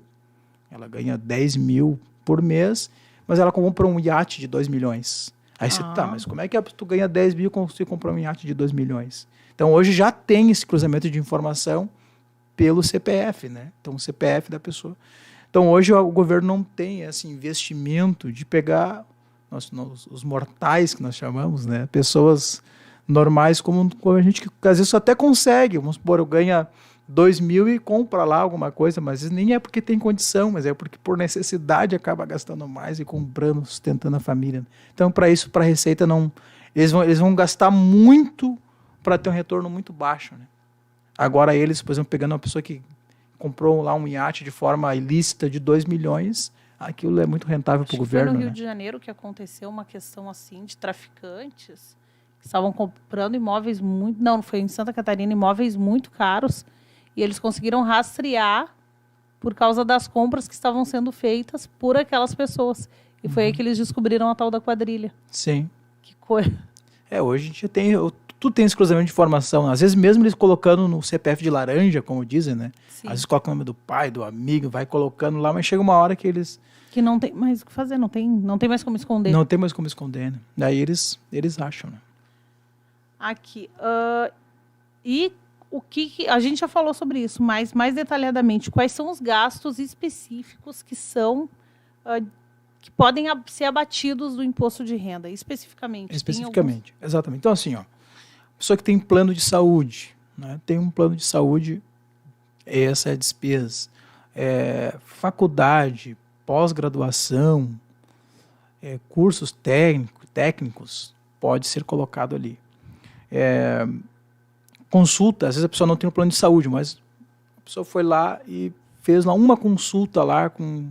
ela ganha 10 mil por mês, mas ela compra um iate de 2 milhões. Aí você, mas como é que tu ganha 10 mil e você compra um iate de 2 milhões? Então, hoje já tem esse cruzamento de informação pelo CPF, né? Então, o CPF da pessoa. Então, hoje o governo não tem esse investimento de pegar os mortais, que nós chamamos, né? Pessoas normais como a gente, que às vezes até consegue. Vamos supor, eu ganho 2 mil e compra lá alguma coisa, mas nem é porque tem condição, mas é porque por necessidade acaba gastando mais e comprando, sustentando a família. Então, para isso, para a Receita, não, eles vão gastar muito para ter um retorno muito baixo, né? Agora eles, por exemplo, pegando uma pessoa que comprou lá um iate de forma ilícita de 2 milhões, aquilo é muito rentável para o governo. Foi no Rio de Janeiro que aconteceu uma questão assim de traficantes que estavam comprando imóveis muito... Não, foi em Santa Catarina, imóveis muito caros, e eles conseguiram rastrear por causa das compras que estavam sendo feitas por aquelas pessoas. E foi aí que eles descobriram a tal da quadrilha. Sim. Que coisa. Hoje a gente tem... Tudo tem esse cruzamento de informação. Às vezes mesmo eles colocando no CPF de laranja, como dizem, né? Sim. Às vezes colocam o nome do pai, do amigo, vai colocando lá, mas chega uma hora que eles... Que não tem mais o que fazer, não tem mais como esconder. Não tem mais como esconder, né? Daí eles acham, né? Aqui. E o que... A gente já falou sobre isso, mas mais detalhadamente, quais são os gastos específicos que são... que podem ser abatidos do imposto de renda, especificamente? Especificamente, exatamente. Então, assim, pessoa que tem plano de saúde, né? Tem um plano de saúde, essa é a despesa. Faculdade, pós-graduação, cursos técnicos, pode ser colocado ali. Consulta, às vezes a pessoa não tem um plano de saúde, mas a pessoa foi lá e fez lá uma consulta lá com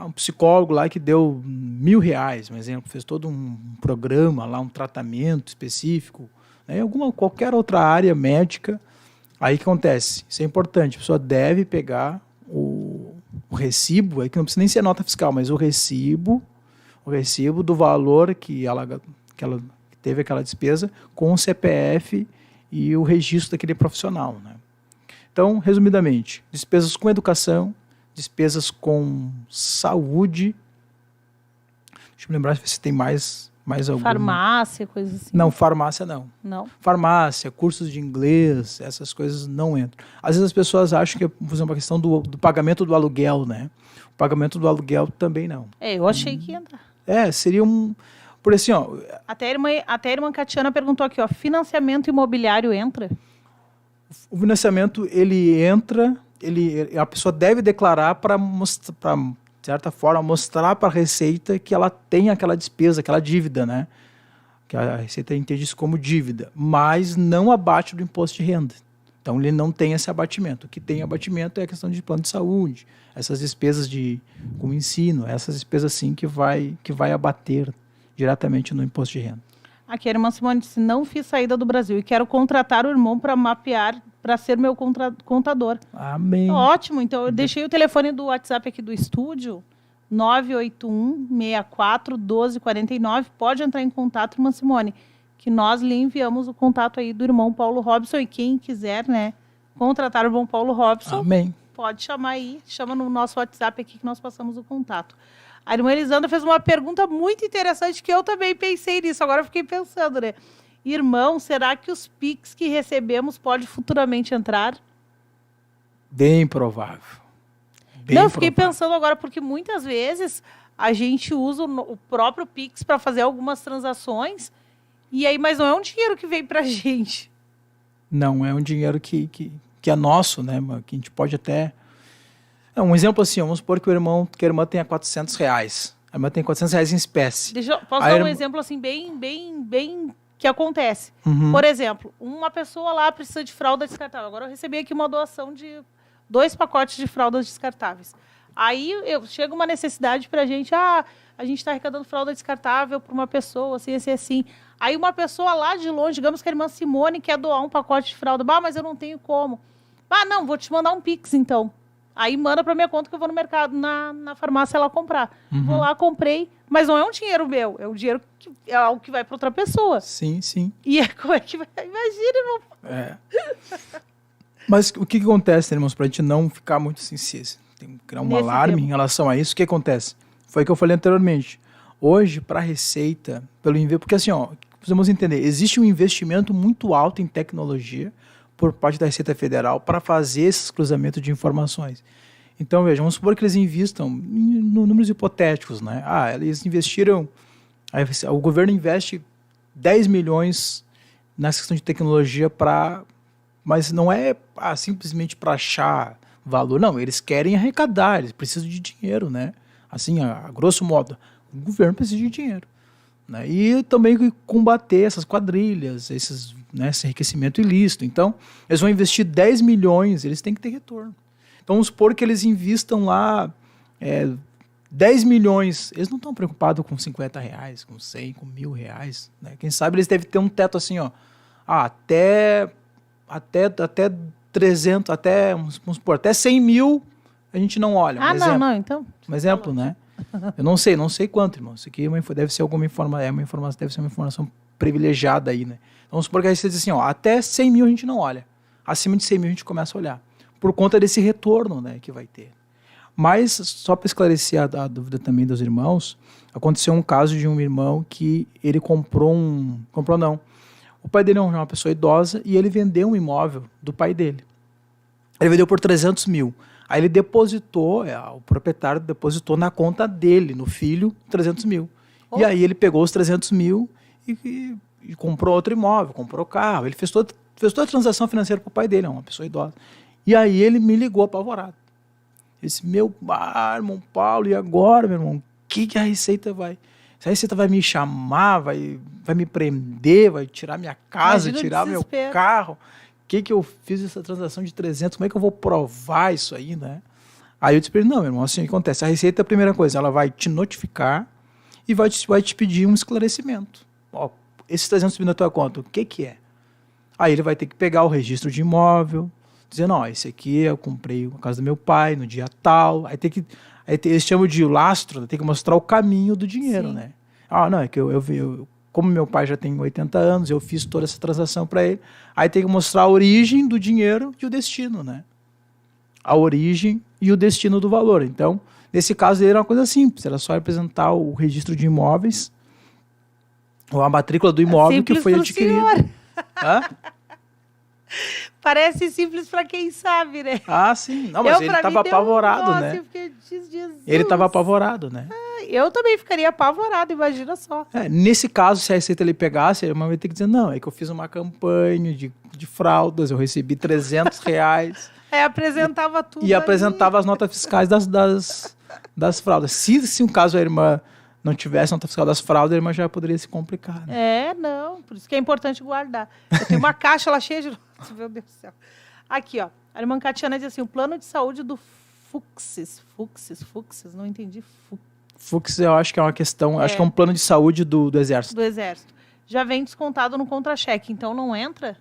um psicólogo lá que deu R$1.000, por exemplo, fez todo um programa lá, um tratamento específico, né, qualquer outra área médica. Aí o que acontece? Isso é importante, a pessoa deve pegar o recibo, aí que não precisa nem ser nota fiscal, mas o recibo do valor que ela teve aquela despesa com o CPF e o registro daquele profissional, né? Então, resumidamente, despesas com educação, despesas com saúde. Deixa eu me lembrar se tem mais alguma. Farmácia, coisa assim. Não, farmácia não. Não. Farmácia, cursos de inglês, essas coisas não entram. Às vezes as pessoas acham que é, por exemplo, a questão do pagamento do aluguel, né? O pagamento do aluguel também não. Eu achei que ia entrar. Seria um... Por assim, ó... Até a irmã Catiana perguntou aqui, ó, financiamento imobiliário entra? O financiamento, ele entra, a pessoa deve declarar para, de certa forma, mostrar para a Receita que ela tem aquela despesa, aquela dívida, né? Que a Receita entende isso como dívida, mas não abate do imposto de renda. Então, ele não tem esse abatimento. O que tem abatimento é a questão de plano de saúde, essas despesas com ensino, essas despesas, sim, que vai abater diretamente no imposto de renda. Aqui a irmã Simone disse, não fiz saída do Brasil e quero contratar o irmão para mapear, para ser meu contador. Amém. Ótimo, então eu deixei o telefone do WhatsApp aqui do estúdio, 981-64-1249. Pode entrar em contato, irmã Simone, que nós lhe enviamos o contato aí do irmão Paulo Robson. E quem quiser, né, contratar o irmão Paulo Robson, amém, pode chamar aí, chama no nosso WhatsApp aqui que nós passamos o contato. A irmã Elisandra fez uma pergunta muito interessante que eu também pensei nisso, agora eu fiquei pensando, né? Irmão, será que os PIX que recebemos pode futuramente entrar? Bem provável. Eu fiquei pensando agora, porque muitas vezes a gente usa o próprio PIX para fazer algumas transações, e aí, mas não é um dinheiro que vem para a gente. Não, é um dinheiro que é nosso, né? Que a gente pode até... Um exemplo assim, vamos supor que a irmã tenha R$400. A irmã tem R$400 em espécie. Posso dar um exemplo assim, bem que acontece. Uhum. Por exemplo, uma pessoa lá precisa de fralda descartável. Agora eu recebi aqui uma doação de 2 pacotes de fraldas descartáveis. Aí chega uma necessidade para a gente gente está arrecadando fralda descartável para uma pessoa, assim. Aí uma pessoa lá de longe, digamos que a irmã Simone quer doar um pacote de fralda. Mas eu não tenho como. Não, vou te mandar um Pix, então. Aí manda para minha conta que eu vou no mercado, na farmácia, ela comprar. Uhum. Vou lá, comprei, mas não é um dinheiro meu, é um dinheiro é algo que vai para outra pessoa. Sim, sim. E como é que vai? Imagina, irmão. Mas o que acontece, né, irmãos, para a gente não ficar muito assim, tem que criar um alarme em relação a isso, o que acontece? Foi o que eu falei anteriormente. Hoje, para a Receita, pelo envio, porque assim, precisamos entender, existe um investimento muito alto em tecnologia por parte da Receita Federal para fazer esse cruzamento de informações. Então, veja, vamos supor que eles investam em números hipotéticos, né? Eles investiram, o governo investe 10 milhões nessa questão de tecnologia mas não é simplesmente para achar valor, não, eles querem arrecadar, eles precisam de dinheiro, né? Assim, a grosso modo, o governo precisa de dinheiro. Né? E também combater essas quadrilhas, esse enriquecimento ilícito. Então, eles vão investir 10 milhões, eles têm que ter retorno. Então, vamos supor que eles investam lá 10 milhões, eles não estão preocupados com R$50, com 100, com R$1.000. Né? Quem sabe eles devem ter um teto assim, até 300, vamos supor, até 100 mil a gente não olha. Não, então. Um exemplo, né? Eu não sei quanto, irmão. Isso aqui deve ser alguma informação, deve ser uma informação privilegiada aí, né? Então, vamos supor que aí você diz assim, até 100 mil a gente não olha. Acima de 100 mil a gente começa a olhar. Por conta desse retorno, né, que vai ter. Mas, só para esclarecer a dúvida também dos irmãos, aconteceu um caso de um irmão que ele comprou não. O pai dele é uma pessoa idosa e ele vendeu um imóvel do pai dele. Ele vendeu por 300 mil. Aí ele depositou, o proprietário depositou na conta dele, no filho, 300 mil. E aí ele pegou os 300 mil e comprou outro imóvel, comprou carro. Ele fez toda a transação financeira para o pai dele, é uma pessoa idosa. E aí ele me ligou apavorado. Ele disse, irmão Paulo, e agora, meu irmão? O que a Receita vai... Se a Receita vai me chamar, vai me prender, vai tirar minha casa, tirar meu carro... que eu fiz essa transação de 300, como é que eu vou provar isso aí, né? Aí eu disse para ele, não, meu irmão, assim acontece. A Receita, a primeira coisa, ela vai te notificar e vai te pedir um esclarecimento. Ó, esses 300 mil na tua conta, o que é? Aí ele vai ter que pegar o registro de imóvel, dizendo, ó, esse aqui eu comprei na casa do meu pai, no dia tal. Aí eles chamam de lastro, tem que mostrar o caminho do dinheiro, né? Ah, não, é que como meu pai já tem 80 anos, eu fiz toda essa transação para ele. Aí tem que mostrar a origem do dinheiro e o destino, né? A origem e o destino do valor. Então, nesse caso era uma coisa simples, era só apresentar o registro de imóveis, ou a matrícula do imóvel que foi adquirido. Hã? Parece simples para quem sabe, né? Ah, sim. Não, mas ele estava apavorado, né? Ele estava apavorado, né? Eu também ficaria apavorado, imagina só. Nesse caso, se a Receita ele pegasse, a irmã vai ter que dizer, não, é que eu fiz uma campanha de fraldas, eu recebi R$300. Apresentava tudo. E apresentava as notas fiscais das fraldas. Se um caso a irmã não tivesse nota fiscal das fraldas, a irmã já poderia se complicar. Né? Não. Por isso que é importante guardar. Eu tenho uma caixa lá cheia de notas, meu Deus do céu. Aqui, ó. A irmã Catiana diz assim, o plano de saúde do Fuxes, não entendi. Fux, eu acho que é uma questão, acho que é um plano de saúde do Exército. Do Exército. Já vem descontado no contra-cheque, então não entra?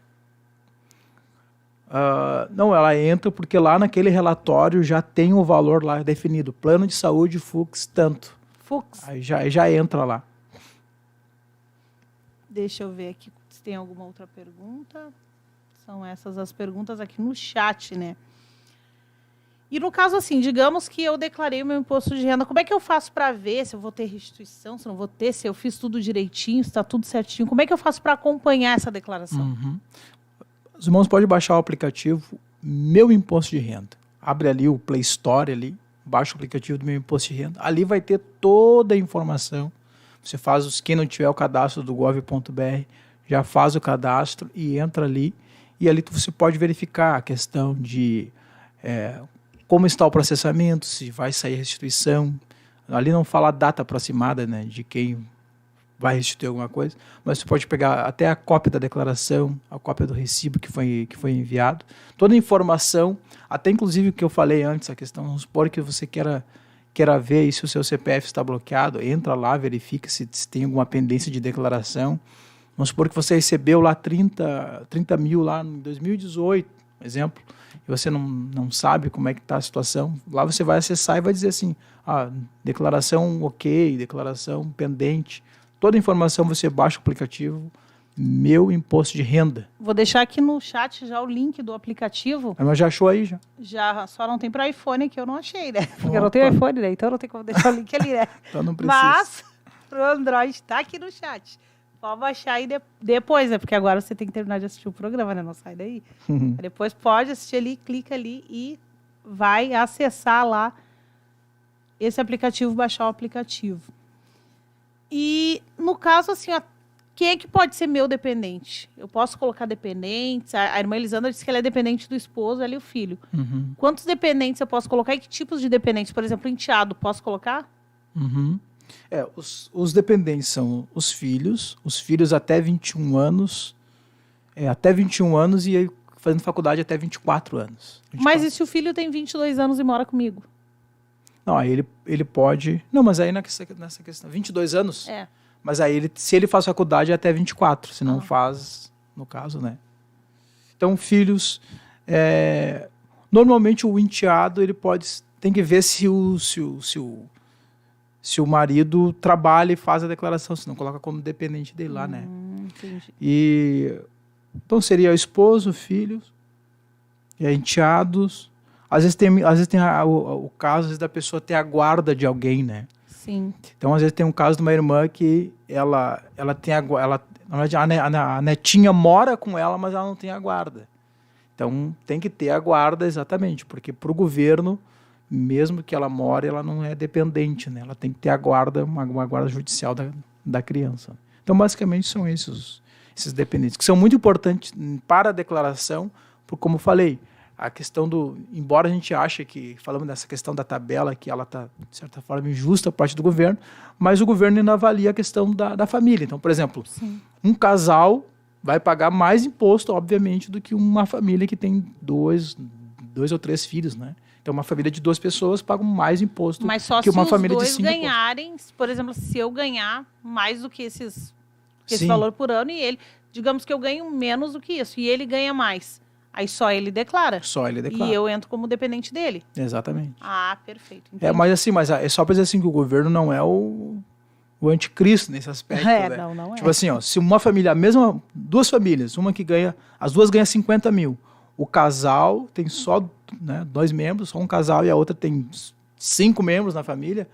Não, ela entra porque lá naquele relatório já tem o valor lá definido. Plano de saúde, Fux, tanto. Fux. Aí já entra lá. Deixa eu ver aqui se tem alguma outra pergunta. São essas as perguntas aqui no chat, né? E no caso assim, digamos que eu declarei o meu imposto de renda, como é que eu faço para ver se eu vou ter restituição, se não vou ter, se eu fiz tudo direitinho, se está tudo certinho? Como é que eu faço para acompanhar essa declaração? Uhum. Os irmãos podem baixar o aplicativo Meu Imposto de Renda. Abre ali o Play Store, ali, baixa o aplicativo do Meu Imposto de Renda. Ali vai ter toda a informação. Você faz, quem não tiver o cadastro do gov.br, já faz o cadastro e entra ali. E ali você pode verificar a questão de como está o processamento, se vai sair restituição. Ali não fala a data aproximada, né, de quem vai restituir alguma coisa, mas você pode pegar até a cópia da declaração, a cópia do recibo que foi enviado, toda a informação, até inclusive o que eu falei antes, a questão, vamos supor que você queira ver se o seu CPF está bloqueado, entra lá, verifica se tem alguma pendência de declaração. Vamos supor que você recebeu lá 30 mil lá em 2018, exemplo, e você não sabe como é que está a situação, lá você vai acessar e vai dizer assim, declaração ok, declaração pendente. Toda a informação você baixa o aplicativo Meu Imposto de Renda. Vou deixar aqui no chat já o link do aplicativo. Mas já achou aí, já? Já, só não tem para iPhone, que eu não achei, né? Porque eu não tenho iPhone, né? Então não tem como deixar o link ali, né? Então não precisa. Mas pro Android está aqui no chat. Pode baixar aí depois, né? Porque agora você tem que terminar de assistir o programa, né? Não sai daí. Depois pode assistir ali, clica ali e vai acessar lá esse aplicativo, baixar o aplicativo. E, no caso, assim, quem é que pode ser meu dependente? Eu posso colocar dependentes? A irmã Elisandra disse que ela é dependente do esposo, ela e o filho. Uhum. Quantos dependentes eu posso colocar e que tipos de dependentes? Por exemplo, enteado, posso colocar? Uhum. Os dependentes são os filhos até 21 anos, até 21 anos e aí, fazendo faculdade até 24 anos. 24. Mas e se o filho tem 22 anos e mora comigo? Não, aí ele pode... Não, mas aí nessa questão... 22 anos? Mas aí, se ele faz faculdade, é até 24. Se não faz, no caso, né? Então, filhos... normalmente, o enteado, ele tem que ver se o marido trabalha e faz a declaração. Se não, coloca como dependente dele lá, né? Entendi. Então, seria o esposo, filhos, enteados... Às vezes tem o caso às vezes, da pessoa ter a guarda de alguém, né? Sim. Então, às vezes tem um caso de uma irmã que ela tem a netinha mora com ela, mas ela não tem a guarda. Então, tem que ter a guarda exatamente, porque para o governo, mesmo que ela more, ela não é dependente, né? Ela tem que ter a guarda, uma guarda judicial da criança. Então, basicamente, são esses dependentes, que são muito importantes para a declaração, porque, como eu falei, a questão embora a gente ache que, falamos dessa questão da tabela, que ela está, de certa forma, injusta a parte do governo, mas o governo ainda avalia a questão da família. Então, por exemplo, um casal vai pagar mais imposto, obviamente, do que uma família que tem dois ou três filhos, né? Então, uma família de 2 pessoas paga mais imposto Mas só que se uma os família de dois 5. ganharem, por exemplo, se eu ganhar mais do que esse Sim. valor por ano e ele, digamos que eu ganho menos do que isso e ele ganha mais, aí só ele declara. Só ele declara. E eu entro como dependente dele. Exatamente. Ah, perfeito. Entendi. Mas é só para dizer assim que o governo não é o anticristo nesse aspecto, né? Não Tipo assim, ó, se uma família, mesma 2 famílias, uma que ganha, as 2 ganham 50 mil, o casal tem só, né, 2 membros, só um casal e a outra tem 5 membros na família,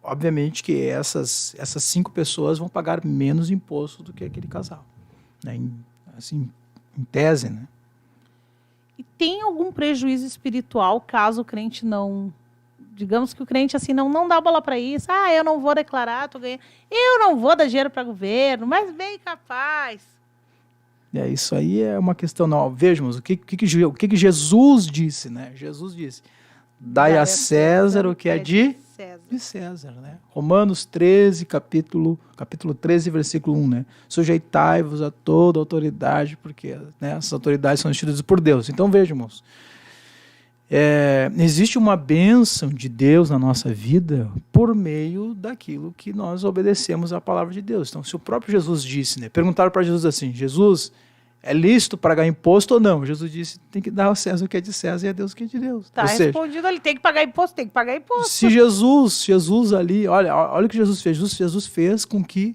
obviamente que essas 5 pessoas vão pagar menos imposto do que aquele casal, né? Em tese, né? E tem algum prejuízo espiritual caso o crente não... Digamos que o crente assim não dá bola para isso. Ah, eu não vou declarar, tô ganhando. Eu não vou dar dinheiro para governo, mas bem capaz. Isso aí é uma questão. Não, vejamos o que Jesus disse, né? Jesus disse: dai a César o que é de César, né? Romanos 13, capítulo 13, versículo 1, né? Sujeitai-vos a toda autoridade, porque, né, essas autoridades são instituídas por Deus. Então, vejamos. Existe uma bênção de Deus na nossa vida por meio daquilo que nós obedecemos à palavra de Deus. Então, se o próprio Jesus disse, né, perguntaram para Jesus assim: Jesus, é lícito pagar imposto ou não? Jesus disse: tem que dar ao César o que é de César e a Deus o que é de Deus. Está respondido ali, tem que pagar imposto, tem que pagar imposto. Se Jesus ali, olha o que Jesus fez. Jesus fez com que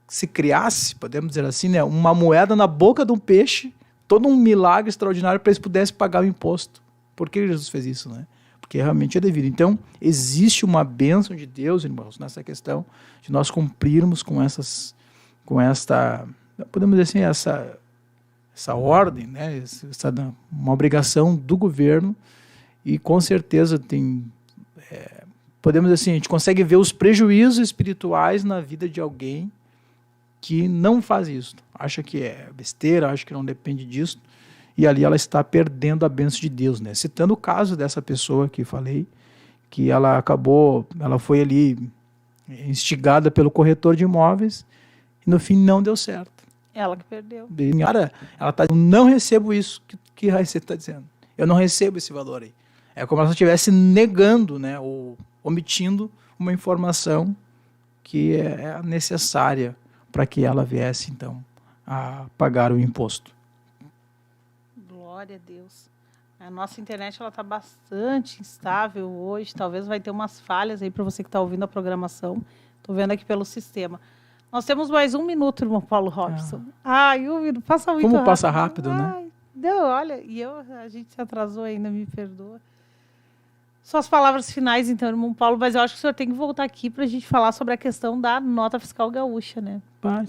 se criasse, podemos dizer assim, né, uma moeda na boca de um peixe, todo um milagre extraordinário para eles pudessem pagar o imposto. Por que Jesus fez isso, né? Porque realmente é devido. Então, existe uma bênção de Deus, irmãos, nessa questão de nós cumprirmos com esta, podemos dizer assim, essa ordem, né? Uma obrigação do governo, e com certeza podemos dizer assim, a gente consegue ver os prejuízos espirituais na vida de alguém que não faz isso. Acha que é besteira, acha que não depende disso. E ali ela está perdendo a bênção de Deus, né? Citando o caso dessa pessoa que falei, que ela foi ali instigada pelo corretor de imóveis e no fim não deu certo. Ela que perdeu. Ela está dizendo: não recebo isso que você está dizendo. Eu não recebo esse valor aí. É como se ela estivesse negando, né, ou omitindo uma informação que é necessária para que ela viesse, então, a pagar o imposto. Glória a Deus. A nossa internet está bastante instável hoje. Talvez vai ter umas falhas aí para você que está ouvindo a programação. Estou vendo aqui pelo sistema. Nós temos mais 1 minuto, irmão Paulo Robson. Ai, 1 minuto. Passa muito rápido. Como passa rápido, né? Deu, olha. E a gente se atrasou ainda, me perdoa. Só as palavras finais, então, irmão Paulo. Mas eu acho que o senhor tem que voltar aqui para a gente falar sobre a questão da nota fiscal gaúcha, né?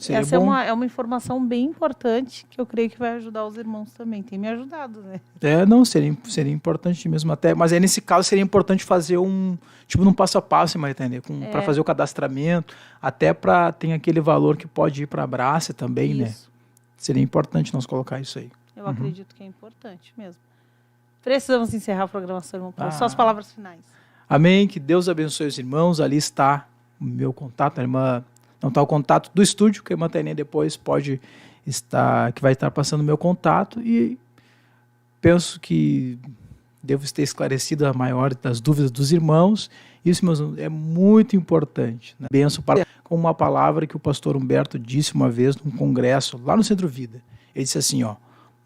Essa é uma informação bem importante que eu creio que vai ajudar os irmãos também. Tem me ajudado, né? Não, seria importante mesmo até. Mas aí, nesse caso, seria importante fazer num passo a passo, vai entender? Para fazer o cadastramento, até para ter aquele valor que pode ir para a Braça também, isso, né? Seria importante nós colocar isso aí. Eu acredito que é importante mesmo. Precisamos encerrar a programação, irmão Paulo. Só as palavras finais. Amém. Que Deus abençoe os irmãos. Ali está o meu contato. A irmã não está o contato do estúdio, que a irmã Tainê depois que vai estar passando o meu contato. E penso que devo ter esclarecido a maior das dúvidas dos irmãos. Isso, meus irmãos, é muito importante, né? Benção com uma palavra que o pastor Humberto disse uma vez num congresso lá no Centro Vida. Ele disse assim,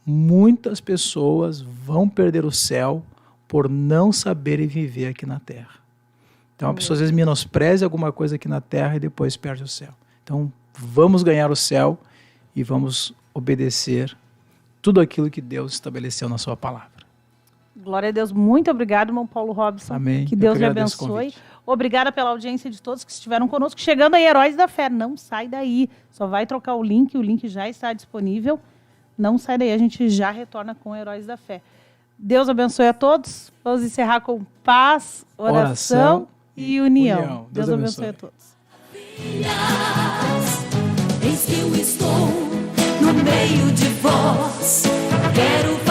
muitas pessoas vão perder o céu por não saberem viver aqui na terra. Então, a pessoa às vezes menospreza alguma coisa aqui na terra e depois perde o céu. Então, vamos ganhar o céu e vamos obedecer tudo aquilo que Deus estabeleceu na sua palavra. Glória a Deus. Muito obrigado, irmão Paulo Robson. Amém. Que Deus lhe abençoe. Obrigada pela audiência de todos que estiveram conosco. Chegando aí, Heróis da Fé. Não sai daí. Só vai trocar o link já está disponível. Não sai daí, a gente já retorna com Heróis da Fé. Deus abençoe a todos. Vamos encerrar com paz, oração e união. Deus abençoe a todos. Eis que eu estou no meio de vós. Quero